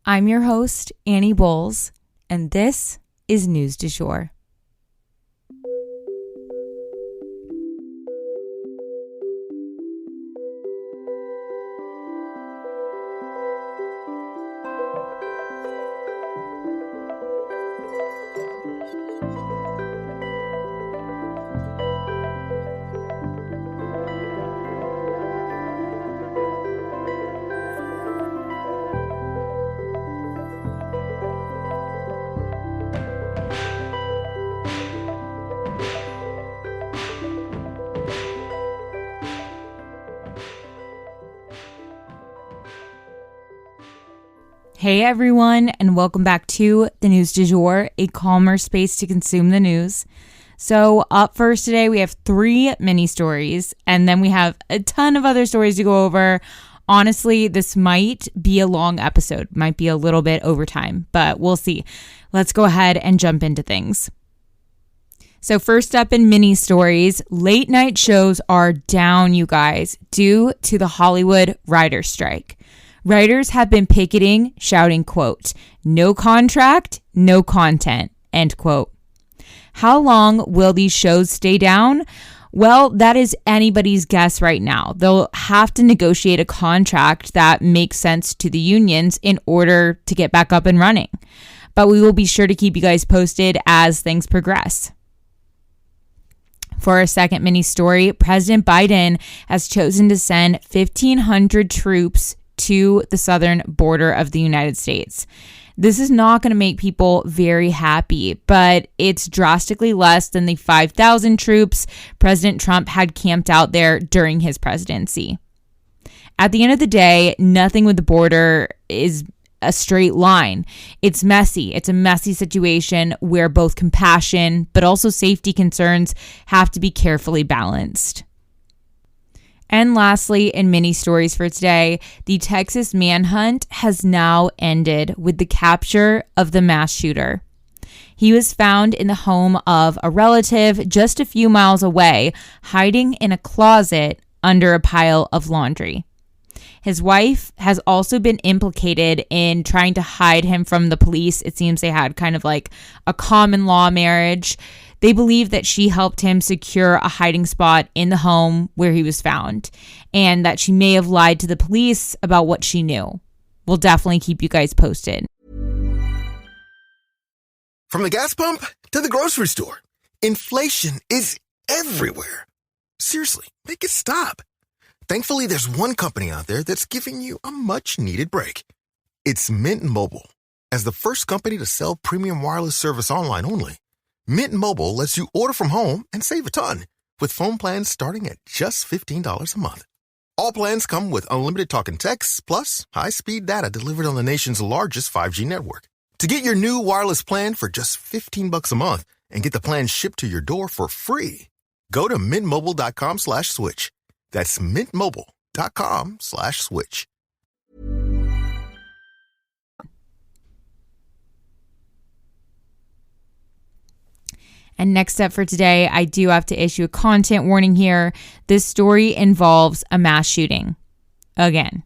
I'm your host, Annie Bowles, and this is News du Jour. Hey everyone, and welcome back to the News du Jour, a calmer space to consume the news. So up first today, we have 3 mini stories, and then we have a ton of other stories to go over. Honestly, this might be a long episode, might be a little bit over time, but we'll see. Let's go ahead and jump into things. So first up in mini stories, late night shows are down, you guys, due to the Hollywood writers' strike. Writers have been picketing, shouting, quote, "No contract, no content," end quote. How long will these shows stay down? Well, that is anybody's guess right now. They'll have to negotiate a contract that makes sense to the unions in order to get back up and running. But we will be sure to keep you guys posted as things progress. For our second mini story, President Biden has chosen to send 1,500 troops to the southern border of the United States. This is not going to make people very happy, but it's drastically less than the 5,000 troops President Trump had camped out there during his presidency. At the end of the day, nothing with the border is a straight line. It's messy. It's a messy situation where both compassion but also safety concerns have to be carefully balanced. And lastly, in mini stories for today, the Texas manhunt has now ended with the capture of the mass shooter. He was found in the home of a relative just a few miles away, hiding in a closet under a pile of laundry. His wife has also been implicated in trying to hide him from the police. It seems they had kind of like a common law marriage. They believe that she helped him secure a hiding spot in the home where he was found, and that she may have lied to the police about what she knew. We'll definitely keep you guys posted. From the gas pump to the grocery store, inflation is everywhere. Seriously, make it stop. Thankfully, there's one company out there that's giving you a much-needed break. It's Mint Mobile. As the first company to sell premium wireless service online only, Mint Mobile lets you order from home and save a ton with phone plans starting at just $15 a month. All plans come with unlimited talk and text, plus high-speed data delivered on the nation's largest 5G network. To get your new wireless plan for just $15 a month and get the plan shipped to your door for free, go to mintmobile.com/switch. That's mintmobile.com/switch. And next up for today, I do have to issue a content warning here. This story involves a mass shooting. Again.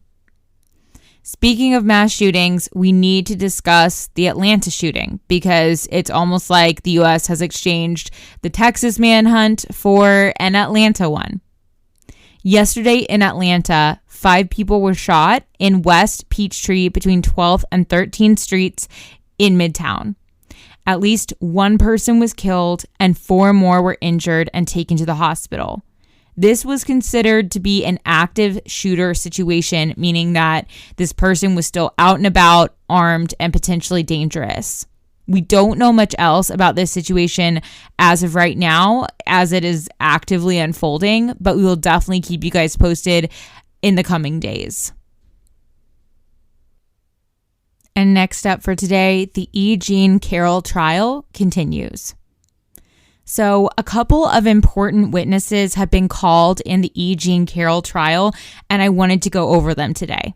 Speaking of mass shootings, we need to discuss the Atlanta shooting because it's almost like the U.S. has exchanged the Texas manhunt for an Atlanta one. Yesterday in Atlanta, 5 people were shot in West Peachtree between 12th and 13th Streets in Midtown. At least 1 person was killed and 4 more were injured and taken to the hospital. This was considered to be an active shooter situation, meaning that this person was still out and about, armed, and potentially dangerous. We don't know much else about this situation as of right now, as it is actively unfolding, but we will definitely keep you guys posted in the coming days. And next up for today, the E. Jean Carroll trial continues. So a couple of important witnesses have been called in the E. Jean Carroll trial, and I wanted to go over them today.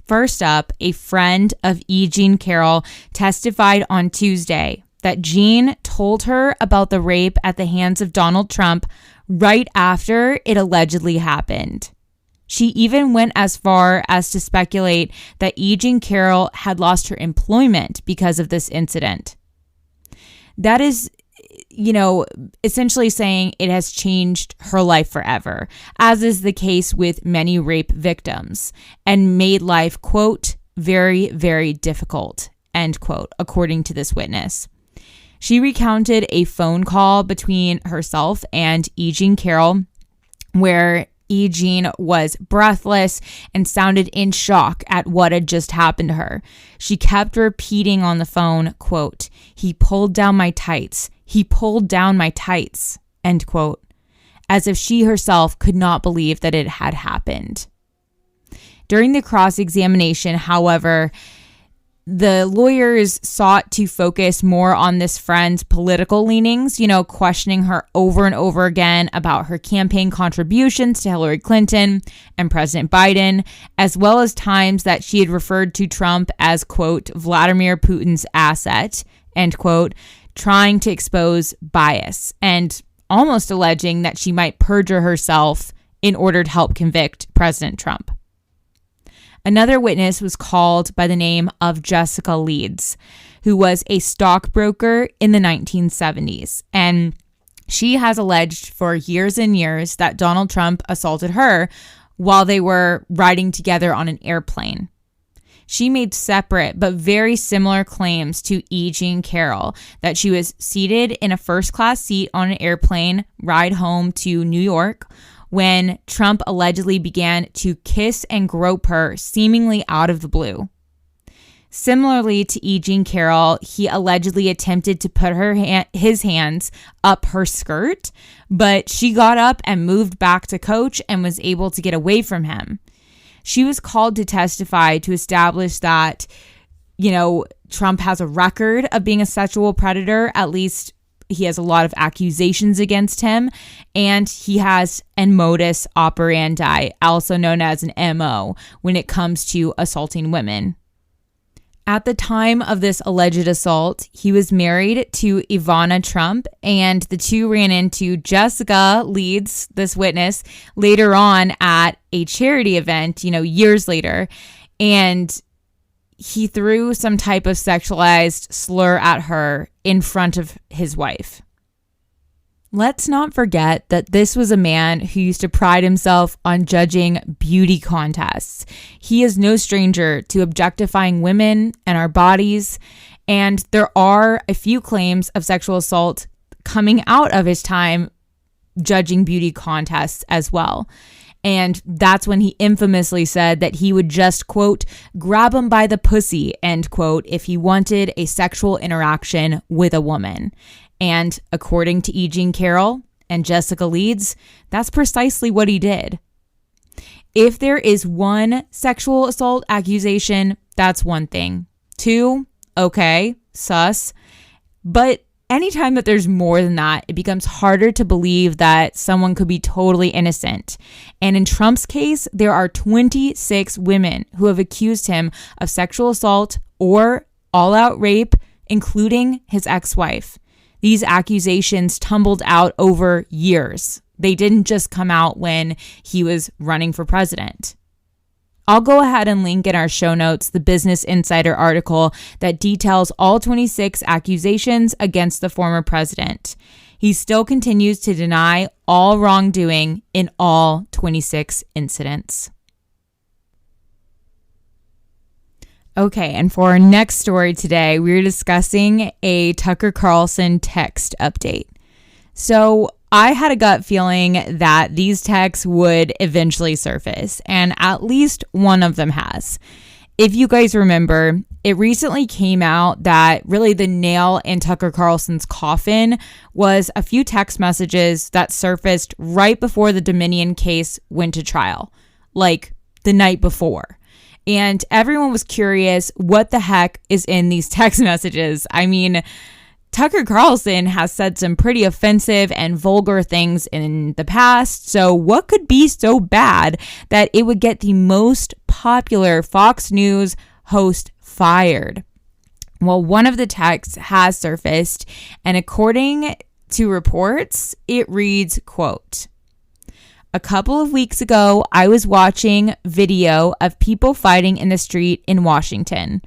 First up, a friend of E. Jean Carroll testified on Tuesday that Jean told her about the rape at the hands of Donald Trump right after it allegedly happened. She even went as far as to speculate that E. Jean Carroll had lost her employment because of this incident. That is, essentially saying it has changed her life forever, as is the case with many rape victims, and made life, quote, very, very difficult, end quote, according to this witness. She recounted a phone call between herself and E. Jean Carroll where E. Jean was breathless and sounded in shock at what had just happened to her. She kept repeating on the phone, quote, "He pulled down my tights. He pulled down my tights," end quote, as if she herself could not believe that it had happened. During the cross-examination, however, the lawyers sought to focus more on this friend's political leanings, questioning her over and over again about her campaign contributions to Hillary Clinton and President Biden, as well as times that she had referred to Trump as, quote, Vladimir Putin's asset, end quote, trying to expose bias and almost alleging that she might perjure herself in order to help convict President Trump. Another witness was called by the name of Jessica Leeds, who was a stockbroker in the 1970s. And she has alleged for years and years that Donald Trump assaulted her while they were riding together on an airplane. She made separate but very similar claims to E. Jean Carroll, that she was seated in a first-class seat on an airplane ride home to New York when Trump allegedly began to kiss and grope her seemingly out of the blue. Similarly to E. Jean Carroll, he allegedly attempted to put his hands up her skirt, but she got up and moved back to coach and was able to get away from him. She was called to testify to establish that, Trump has a record of being a sexual predator. At least he has a lot of accusations against him, and he has a modus operandi, also known as an MO, when it comes to assaulting women. At the time of this alleged assault, he was married to Ivana Trump, and the two ran into Jessica Leeds, this witness, later on at a charity event, years later, and he threw some type of sexualized slur at her in front of his wife. Let's not forget that this was a man who used to pride himself on judging beauty contests. He is no stranger to objectifying women and our bodies, and there are a few claims of sexual assault coming out of his time judging beauty contests as well. And that's when he infamously said that he would just, quote, grab him by the pussy, end quote, if he wanted a sexual interaction with a woman. And according to E. Jean Carroll and Jessica Leeds, that's precisely what he did. If there is one sexual assault accusation, that's one thing. Two, okay, sus. But anytime that there's more than that, it becomes harder to believe that someone could be totally innocent. And in Trump's case, there are 26 women who have accused him of sexual assault or all-out rape, including his ex-wife. These accusations tumbled out over years. They didn't just come out when he was running for president. I'll go ahead and link in our show notes the Business Insider article that details all 26 accusations against the former president. He still continues to deny all wrongdoing in all 26 incidents. Okay, and for our next story today, we're discussing a Tucker Carlson text update. So I had a gut feeling that these texts would eventually surface, and at least one of them has. If you guys remember, it recently came out that really the nail in Tucker Carlson's coffin was a few text messages that surfaced right before the Dominion case went to trial, like the night before. And everyone was curious what the heck is in these text messages. I mean, Tucker Carlson has said some pretty offensive and vulgar things in the past, so what could be so bad that it would get the most popular Fox News host fired? Well, one of the texts has surfaced, and according to reports, it reads, quote, A couple of weeks ago, I was watching video of people fighting in the street in Washington.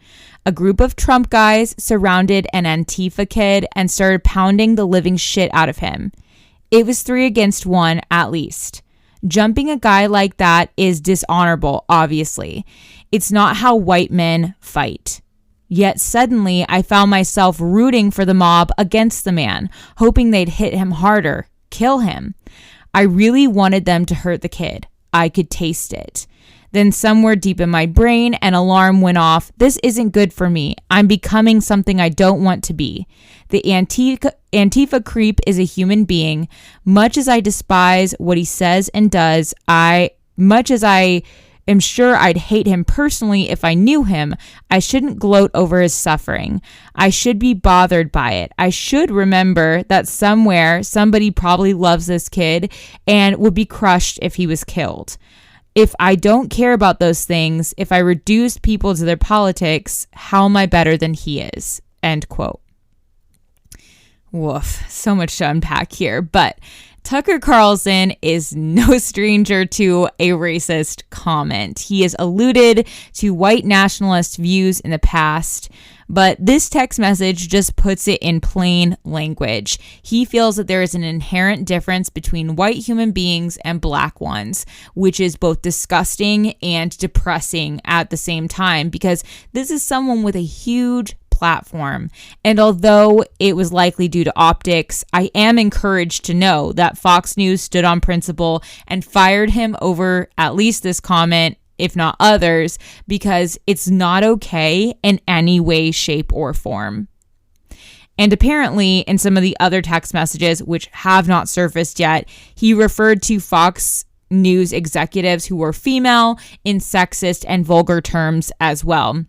A group of Trump guys surrounded an Antifa kid and started pounding the living shit out of him. It was 3 against 1 at least. Jumping a guy like that is dishonorable, obviously. It's not how white men fight. Yet suddenly, I found myself rooting for the mob against the man, hoping they'd hit him harder, kill him. I really wanted them to hurt the kid. I could taste it. Then somewhere deep in my brain, an alarm went off. This isn't good for me. I'm becoming something I don't want to be. The Antifa creep is a human being. Much as I despise what he says and does, much as I am sure I'd hate him personally if I knew him, I shouldn't gloat over his suffering. I should be bothered by it. I should remember that somewhere somebody probably loves this kid and would be crushed if he was killed. If I don't care about those things, if I reduce people to their politics, how am I better than he is? End quote. Woof, so much to unpack here, but Tucker Carlson is no stranger to a racist comment. He has alluded to white nationalist views in the past, but this text message just puts it in plain language. He feels that there is an inherent difference between white human beings and black ones, which is both disgusting and depressing at the same time, because this is someone with a huge platform. And although it was likely due to optics, I am encouraged to know that Fox News stood on principle and fired him over at least this comment, if not others, because it's not okay in any way, shape, or form. And apparently, in some of the other text messages, which have not surfaced yet, he referred to Fox News executives who were female in sexist and vulgar terms as well.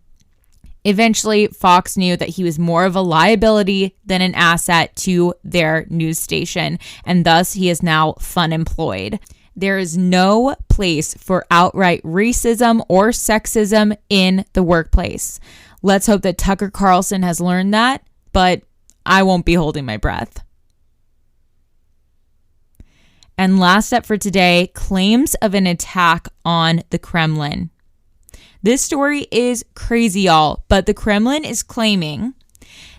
Eventually, Fox knew that he was more of a liability than an asset to their news station, and thus he is now unemployed. There is no place for outright racism or sexism in the workplace. Let's hope that Tucker Carlson has learned that, but I won't be holding my breath. And last up for today, claims of an attack on the Kremlin. This story is crazy, y'all, but the Kremlin is claiming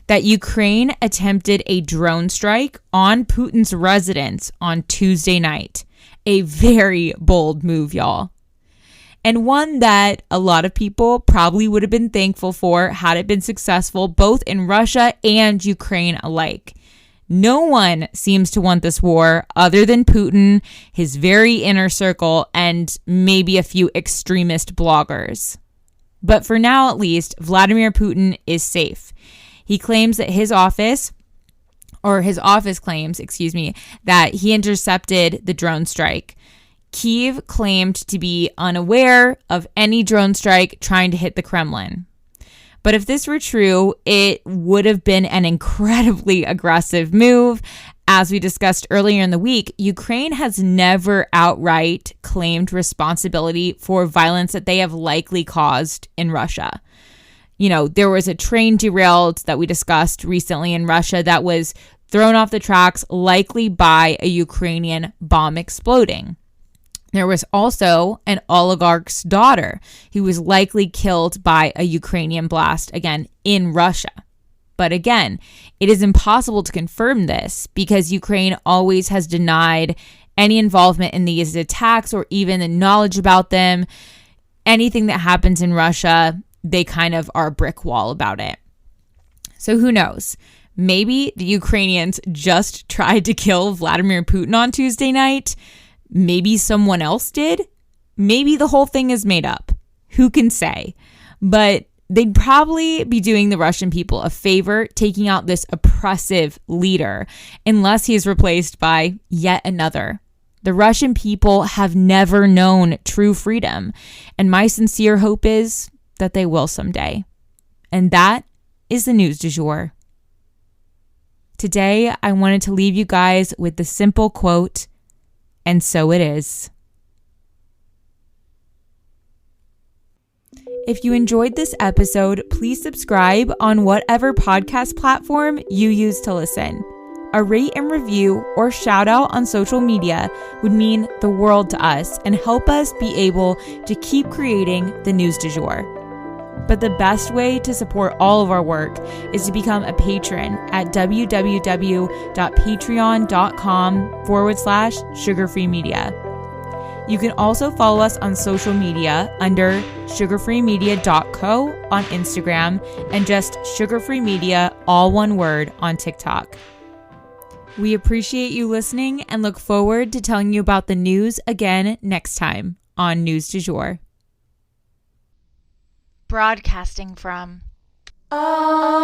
that Ukraine attempted a drone strike on Putin's residence on Tuesday night. A very bold move, y'all. And one that a lot of people probably would have been thankful for had it been successful both in Russia and Ukraine alike. No one seems to want this war other than Putin, his very inner circle, and maybe a few extremist bloggers. But for now, at least, Vladimir Putin is safe. He claims that his office claims, that he intercepted the drone strike. Kyiv claimed to be unaware of any drone strike trying to hit the Kremlin. But if this were true, it would have been an incredibly aggressive move. As we discussed earlier in the week, Ukraine has never outright claimed responsibility for violence that they have likely caused in Russia. You know, there was a train derailed that we discussed recently in Russia that was thrown off the tracks, likely by a Ukrainian bomb exploding. There was also an oligarch's daughter who was likely killed by a Ukrainian blast, again, in Russia. But again, it is impossible to confirm this because Ukraine always has denied any involvement in these attacks or even the knowledge about them. Anything that happens in Russia, they kind of are a brick wall about it. So who knows? Maybe the Ukrainians just tried to kill Vladimir Putin on Tuesday night. Maybe someone else did. Maybe the whole thing is made up. Who can say? But they'd probably be doing the Russian people a favor taking out this oppressive leader unless he is replaced by yet another. The Russian people have never known true freedom, and my sincere hope is that they will someday. And that is the news du jour. Today, I wanted to leave you guys with the simple quote, "And so it is." If you enjoyed this episode, please subscribe on whatever podcast platform you use to listen. A rate and review or shout out on social media would mean the world to us and help us be able to keep creating the news du jour. But the best way to support all of our work is to become a patron at www.patreon.com/sugarfreemedia. You can also follow us on social media under sugarfreemedia.co on Instagram and just sugarfreemedia, all one word, on TikTok. We appreciate you listening and look forward to telling you about the news again next time on News du Jour. Broadcasting from Oklahoma.